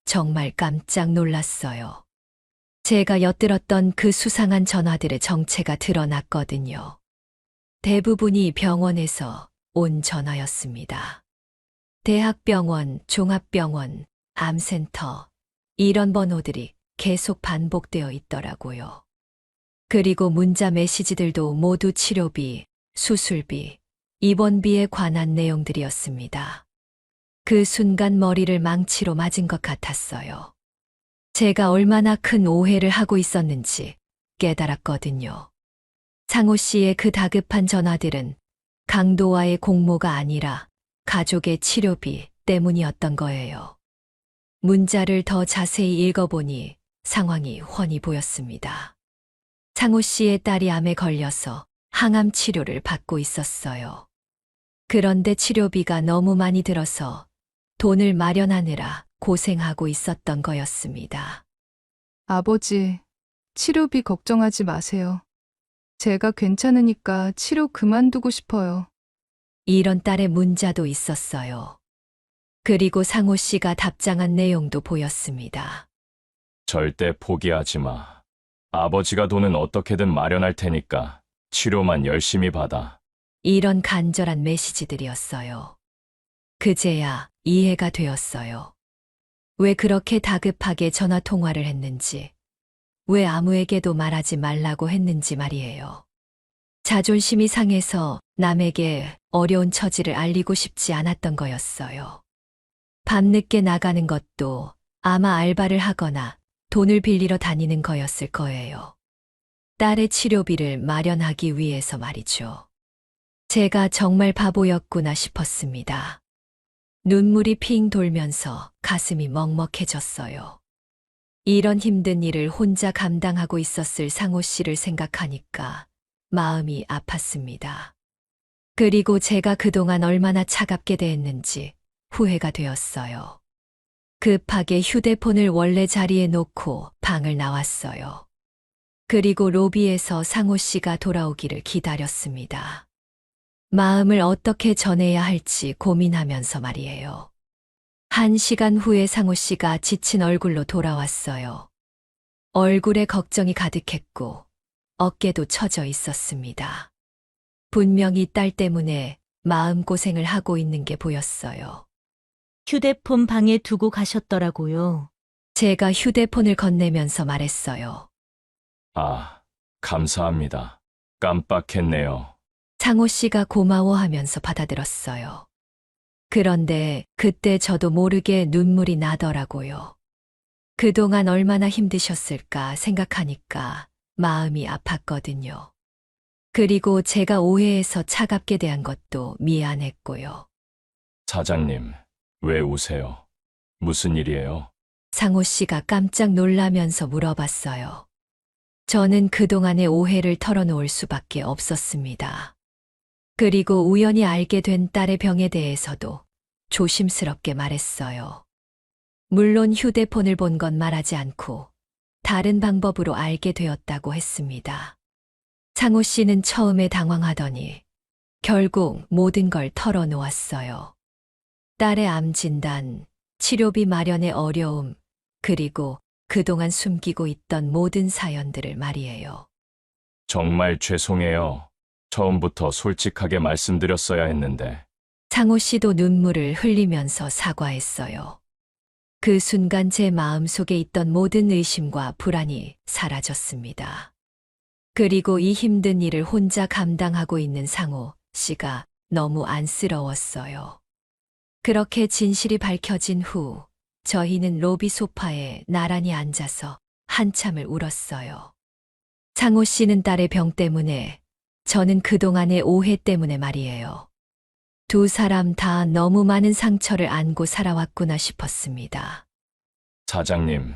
정말 깜짝 놀랐어요. 제가 엿들었던 그 수상한 전화들의 정체가 드러났거든요. 대부분이 병원에서 온 전화였습니다. 대학병원, 종합병원, 암센터, 이런 번호들이 계속 반복되어 있더라고요. 그리고 문자 메시지들도 모두 치료비, 수술비, 입원비에 관한 내용들이었습니다. 그 순간 머리를 망치로 맞은 것 같았어요. 제가 얼마나 큰 오해를 하고 있었는지 깨달았거든요. 상호 씨의 그 다급한 전화들은 강도와의 공모가 아니라 가족의 치료비 때문이었던 거예요. 문자를 더 자세히 읽어보니 상황이 훤히 보였습니다. 상호 씨의 딸이 암에 걸려서 항암 치료를 받고 있었어요. 그런데 치료비가 너무 많이 들어서 돈을 마련하느라 고생하고 있었던 거였습니다. 아버지, 치료비 걱정하지 마세요. 제가 괜찮으니까 치료 그만두고 싶어요. 이런 딸의 문자도 있었어요. 그리고 상호 씨가 답장한 내용도 보였습니다. 절대 포기하지 마. 아버지가 돈은 어떻게든 마련할 테니까 치료만 열심히 받아. 이런 간절한 메시지들이었어요. 그제야 이해가 되었어요. 왜 그렇게 다급하게 전화 통화를 했는지, 왜 아무에게도 말하지 말라고 했는지 말이에요. 자존심이 상해서 남에게 어려운 처지를 알리고 싶지 않았던 거였어요. 밤늦게 나가는 것도 아마 알바를 하거나 돈을 빌리러 다니는 거였을 거예요. 딸의 치료비를 마련하기 위해서 말이죠. 제가 정말 바보였구나 싶었습니다. 눈물이 핑 돌면서 가슴이 먹먹해졌어요. 이런 힘든 일을 혼자 감당하고 있었을 상호 씨를 생각하니까 마음이 아팠습니다. 그리고 제가 그동안 얼마나 차갑게 대했는지 후회가 되었어요. 급하게 휴대폰을 원래 자리에 놓고 방을 나왔어요. 그리고 로비에서 상호 씨가 돌아오기를 기다렸습니다. 마음을 어떻게 전해야 할지 고민하면서 말이에요. 1시간 후에 상호 씨가 지친 얼굴로 돌아왔어요. 얼굴에 걱정이 가득했고 어깨도 처져 있었습니다. 분명히 딸 때문에 마음고생을 하고 있는 게 보였어요. 휴대폰 방에 두고 가셨더라고요. 제가 휴대폰을 건네면서 말했어요. 아, 감사합니다. 깜빡했네요. 상호 씨가 고마워하면서 받아들었어요. 그런데 그때 저도 모르게 눈물이 나더라고요. 그동안 얼마나 힘드셨을까 생각하니까 마음이 아팠거든요. 그리고 제가 오해해서 차갑게 대한 것도 미안했고요. 사장님, 왜 우세요? 무슨 일이에요? 상호 씨가 깜짝 놀라면서 물어봤어요. 저는 그동안의 오해를 털어놓을 수밖에 없었습니다. 그리고 우연히 알게 된 딸의 병에 대해서도 조심스럽게 말했어요. 물론 휴대폰을 본 건 말하지 않고 다른 방법으로 알게 되었다고 했습니다. 상호 씨는 처음에 당황하더니 결국 모든 걸 털어놓았어요. 딸의 암 진단, 치료비 마련의 어려움, 그리고 그동안 숨기고 있던 모든 사연들을 말이에요. 정말 죄송해요. 처음부터 솔직하게 말씀드렸어야 했는데. 상호 씨도 눈물을 흘리면서 사과했어요. 그 순간 제 마음속에 있던 모든 의심과 불안이 사라졌습니다. 그리고 이 힘든 일을 혼자 감당하고 있는 상호 씨가 너무 안쓰러웠어요. 그렇게 진실이 밝혀진 후 저희는 로비 소파에 나란히 앉아서 한참을 울었어요. 상호 씨는 딸의 병 때문에, 저는 그동안의 오해 때문에 말이에요. 두 사람 다 너무 많은 상처를 안고 살아왔구나 싶었습니다. 사장님,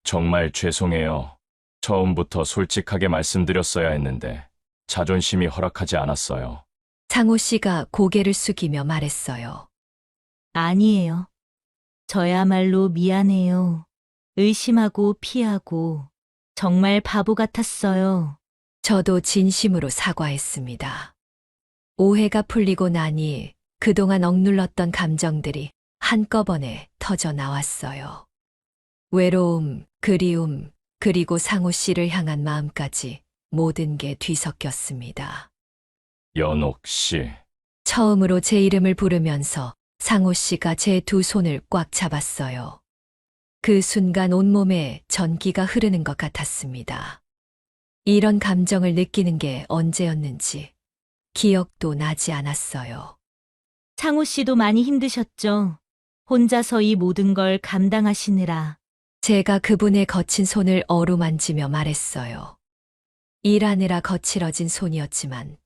정말 죄송해요. 처음부터 솔직하게 말씀드렸어야 했는데 자존심이 허락하지 않았어요. 상호 씨가 고개를 숙이며 말했어요. 아니에요. 저야말로 미안해요. 의심하고 피하고 정말 바보 같았어요. 저도 진심으로 사과했습니다. 오해가 풀리고 나니 그동안 억눌렀던 감정들이 한꺼번에 터져 나왔어요. 외로움, 그리움, 그리고 상호 씨를 향한 마음까지 모든 게 뒤섞였습니다. 연옥 씨, 처음으로 제 이름을 부르면서 상호 씨가 제 두 손을 꽉 잡았어요. 그 순간 온몸에 전기가 흐르는 것 같았습니다. 이런 감정을 느끼는 게 언제였는지 기억도 나지 않았어요. 상우 씨도 많이 힘드셨죠? 혼자서 이 모든 걸 감당하시느라. 제가 그분의 거친 손을 어루만지며 말했어요. 일하느라 거칠어진 손이었지만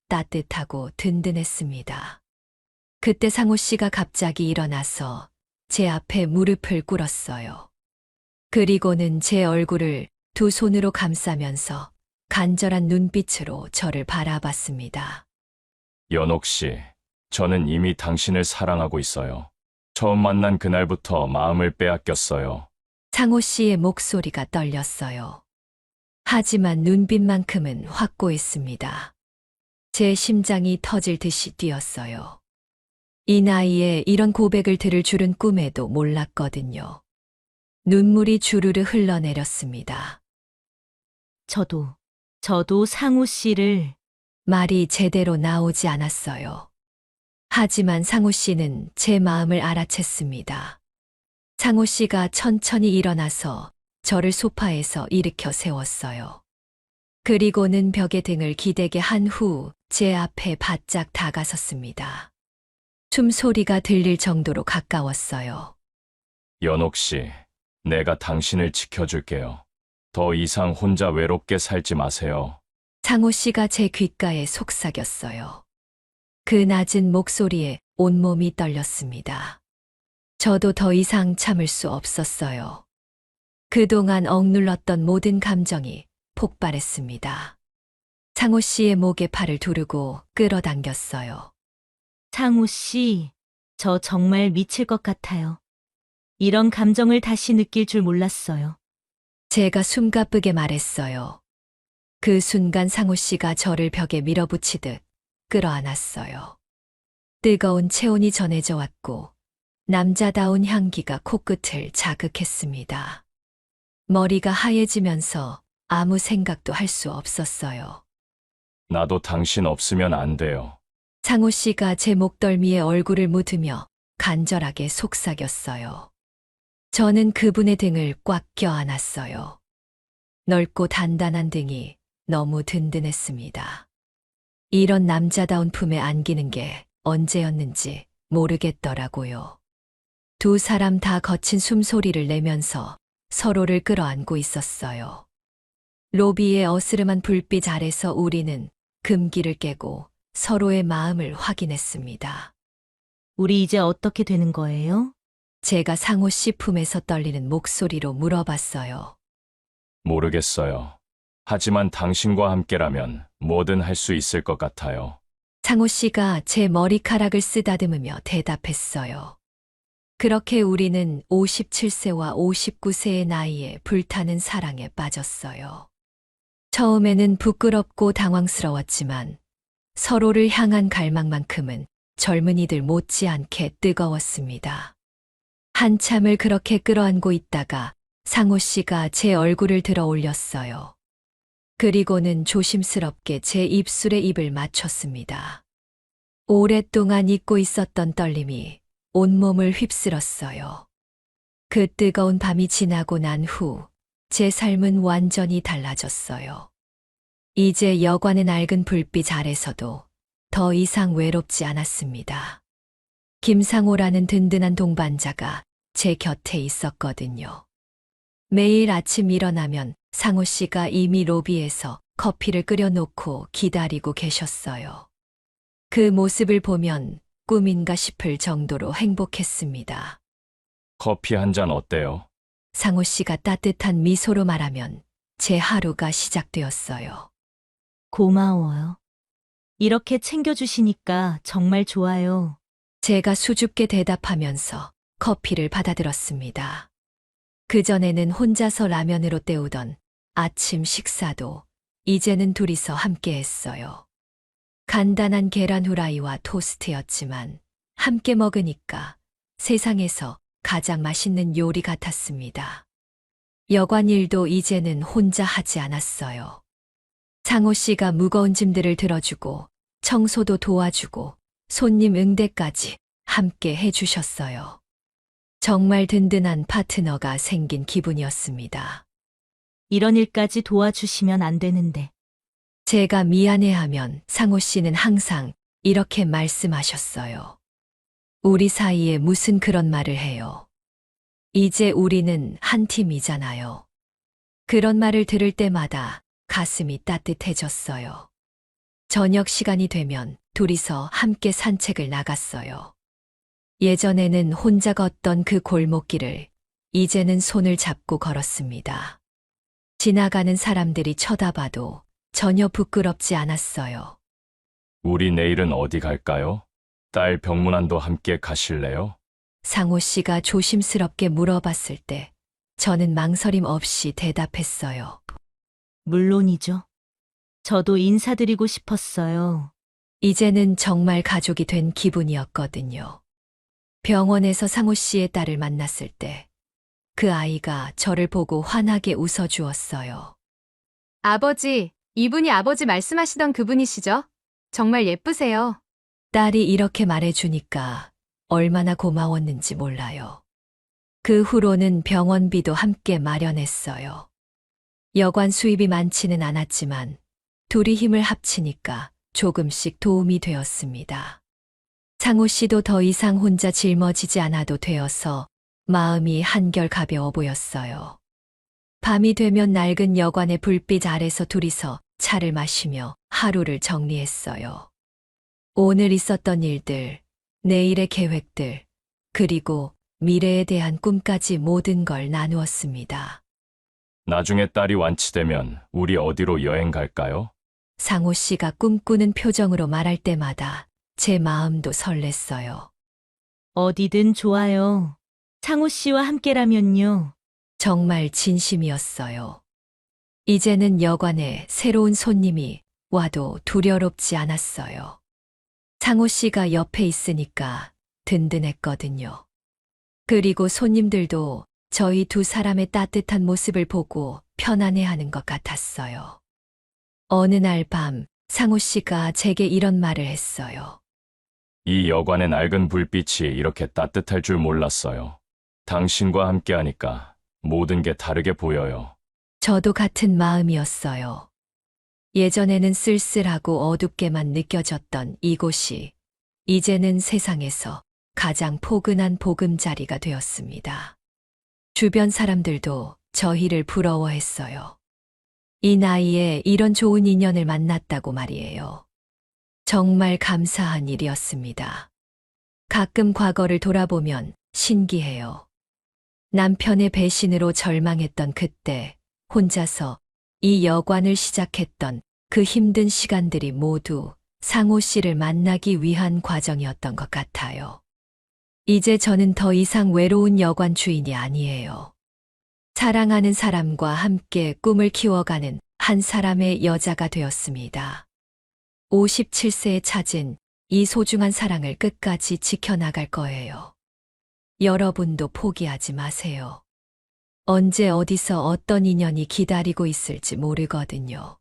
따뜻하고 든든했습니다. 그때 상호 씨가 갑자기 일어나서 제 앞에 무릎을 꿇었어요. 그리고는 제 얼굴을 두 손으로 감싸면서 간절한 눈빛으로 저를 바라봤습니다. 연옥 씨, 저는 이미 당신을 사랑하고 있어요. 처음 만난 그날부터 마음을 빼앗겼어요. 상호 씨의 목소리가 떨렸어요. 하지만 눈빛만큼은 확고했습니다. 제 심장이 터질 듯이 뛰었어요. 이 나이에 이런 고백을 들을 줄은 꿈에도 몰랐거든요. 눈물이 주르르 흘러내렸습니다. 저도 상우 씨를. 말이 제대로 나오지 않았어요. 하지만 상호 씨는 제 마음을 알아챘습니다. 상호 씨가 천천히 일어나서 저를 소파에서 일으켜 세웠어요. 그리고는 벽에 등을 기대게 한 후 제 앞에 바짝 다가섰습니다. 숨소리가 들릴 정도로 가까웠어요. 연옥 씨, 내가 당신을 지켜줄게요. 더 이상 혼자 외롭게 살지 마세요. 상호 씨가 제 귓가에 속삭였어요. 그 낮은 목소리에 온몸이 떨렸습니다. 저도 더 이상 참을 수 없었어요. 그동안 억눌렀던 모든 감정이 폭발했습니다. 상호 씨의 목에 팔을 두르고 끌어당겼어요. 상우 씨, 저 정말 미칠 것 같아요. 이런 감정을 다시 느낄 줄 몰랐어요. 제가 숨가쁘게 말했어요. 그 순간 상호 씨가 저를 벽에 밀어붙이듯 끌어안았어요. 뜨거운 체온이 전해져 왔고 남자다운 향기가 코끝을 자극했습니다. 머리가 하얘지면서 아무 생각도 할 수 없었어요. 나도 당신 없으면 안 돼요. 상호 씨가 제 목덜미에 얼굴을 묻으며 간절하게 속삭였어요. 저는 그분의 등을 꽉 껴안았어요. 넓고 단단한 등이 너무 든든했습니다. 이런 남자다운 품에 안기는 게 언제였는지 모르겠더라고요. 두 사람 다 거친 숨소리를 내면서 서로를 끌어안고 있었어요. 로비의 어스름한 불빛 아래서 우리는 금기를 깨고 서로의 마음을 확인했습니다. 우리 이제 어떻게 되는 거예요? 제가 상호 씨 품에서 떨리는 목소리로 물어봤어요. 모르겠어요. 하지만 당신과 함께라면 뭐든 할 수 있을 것 같아요. 상호 씨가 제 머리카락을 쓰다듬으며 대답했어요. 그렇게 우리는 57세와 59세의 나이에 불타는 사랑에 빠졌어요. 처음에는 부끄럽고 당황스러웠지만 서로를 향한 갈망만큼은 젊은이들 못지않게 뜨거웠습니다. 한참을 그렇게 끌어안고 있다가 상호 씨가 제 얼굴을 들어 올렸어요. 그리고는 조심스럽게 제 입술에 입을 맞췄습니다. 오랫동안 잊고 있었던 떨림이 온몸을 휩쓸었어요. 그 뜨거운 밤이 지나고 난 후 제 삶은 완전히 달라졌어요. 이제 여관의 낡은 불빛 아래서도 더 이상 외롭지 않았습니다. 김상호라는 든든한 동반자가 제 곁에 있었거든요. 매일 아침 일어나면 상호 씨가 이미 로비에서 커피를 끓여놓고 기다리고 계셨어요. 그 모습을 보면 꿈인가 싶을 정도로 행복했습니다. 커피 한 잔 어때요? 상호 씨가 따뜻한 미소로 말하면 제 하루가 시작되었어요. 고마워요. 이렇게 챙겨주시니까 정말 좋아요. 제가 수줍게 대답하면서 커피를 받아들었습니다. 그전에는 혼자서 라면으로 때우던 아침 식사도 이제는 둘이서 함께 했어요. 간단한 계란 후라이와 토스트였지만 함께 먹으니까 세상에서 가장 맛있는 요리 같았습니다. 여관 일도 이제는 혼자 하지 않았어요. 상호 씨가 무거운 짐들을 들어주고 청소도 도와주고 손님 응대까지 함께 해주셨어요. 정말 든든한 파트너가 생긴 기분이었습니다. 이런 일까지 도와주시면 안 되는데. 제가 미안해하면 상호 씨는 항상 이렇게 말씀하셨어요. 우리 사이에 무슨 그런 말을 해요. 이제 우리는 한 팀이잖아요. 그런 말을 들을 때마다 가슴이 따뜻해졌어요. 저녁 시간이 되면 둘이서 함께 산책을 나갔어요. 예전에는 혼자 걷던 그 골목길을 이제는 손을 잡고 걸었습니다. 지나가는 사람들이 쳐다봐도 전혀 부끄럽지 않았어요. 우리 내일은 어디 갈까요? 딸 병문안도 함께 가실래요? 상호 씨가 조심스럽게 물어봤을 때 저는 망설임 없이 대답했어요. 물론이죠. 저도 인사드리고 싶었어요. 이제는 정말 가족이 된 기분이었거든요. 병원에서 상호 씨의 딸을 만났을 때 그 아이가 저를 보고 환하게 웃어주었어요. 아버지, 이분이 아버지 말씀하시던 그분이시죠? 정말 예쁘세요. 딸이 이렇게 말해주니까 얼마나 고마웠는지 몰라요. 그 후로는 병원비도 함께 마련했어요. 여관 수입이 많지는 않았지만 둘이 힘을 합치니까 조금씩 도움이 되었습니다. 상호 씨도 더 이상 혼자 짊어지지 않아도 되어서 마음이 한결 가벼워 보였어요. 밤이 되면 낡은 여관의 불빛 아래서 둘이서 차를 마시며 하루를 정리했어요. 오늘 있었던 일들, 내일의 계획들, 그리고 미래에 대한 꿈까지 모든 걸 나누었습니다. 나중에 딸이 완치되면 우리 어디로 여행 갈까요? 상호 씨가 꿈꾸는 표정으로 말할 때마다 제 마음도 설렜어요. 어디든 좋아요. 상호 씨와 함께라면요. 정말 진심이었어요. 이제는 여관에 새로운 손님이 와도 두려롭지 않았어요. 상호 씨가 옆에 있으니까 든든했거든요. 그리고 손님들도 저희 두 사람의 따뜻한 모습을 보고 편안해하는 것 같았어요. 어느 날 밤 상호 씨가 제게 이런 말을 했어요. 이 여관의 낡은 불빛이 이렇게 따뜻할 줄 몰랐어요. 당신과 함께하니까 모든 게 다르게 보여요. 저도 같은 마음이었어요. 예전에는 쓸쓸하고 어둡게만 느껴졌던 이곳이 이제는 세상에서 가장 포근한 보금자리가 되었습니다. 주변 사람들도 저희를 부러워했어요. 이 나이에 이런 좋은 인연을 만났다고 말이에요. 정말 감사한 일이었습니다. 가끔 과거를 돌아보면 신기해요. 남편의 배신으로 절망했던 그때 혼자서 이 여관을 시작했던 그 힘든 시간들이 모두 상호 씨를 만나기 위한 과정이었던 것 같아요. 이제 저는 더 이상 외로운 여관 주인이 아니에요. 사랑하는 사람과 함께 꿈을 키워가는 한 사람의 여자가 되었습니다. 57세에 찾은 이 소중한 사랑을 끝까지 지켜나갈 거예요. 여러분도 포기하지 마세요. 언제 어디서 어떤 인연이 기다리고 있을지 모르거든요.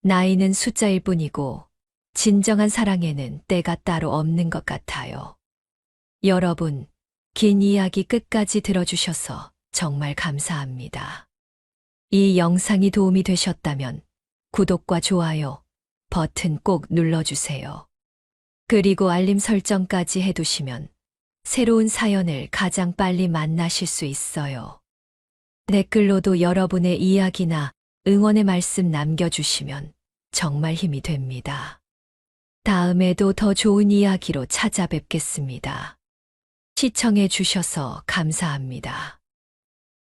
나이는 숫자일 뿐이고 진정한 사랑에는 때가 따로 없는 것 같아요. 여러분, 긴 이야기 끝까지 들어주셔서 정말 감사합니다. 이 영상이 도움이 되셨다면 구독과 좋아요 버튼 꼭 눌러주세요. 그리고 알림 설정까지 해두시면 새로운 사연을 가장 빨리 만나실 수 있어요. 댓글로도 여러분의 이야기나 응원의 말씀 남겨주시면 정말 힘이 됩니다. 다음에도 더 좋은 이야기로 찾아뵙겠습니다. 시청해 주셔서 감사합니다.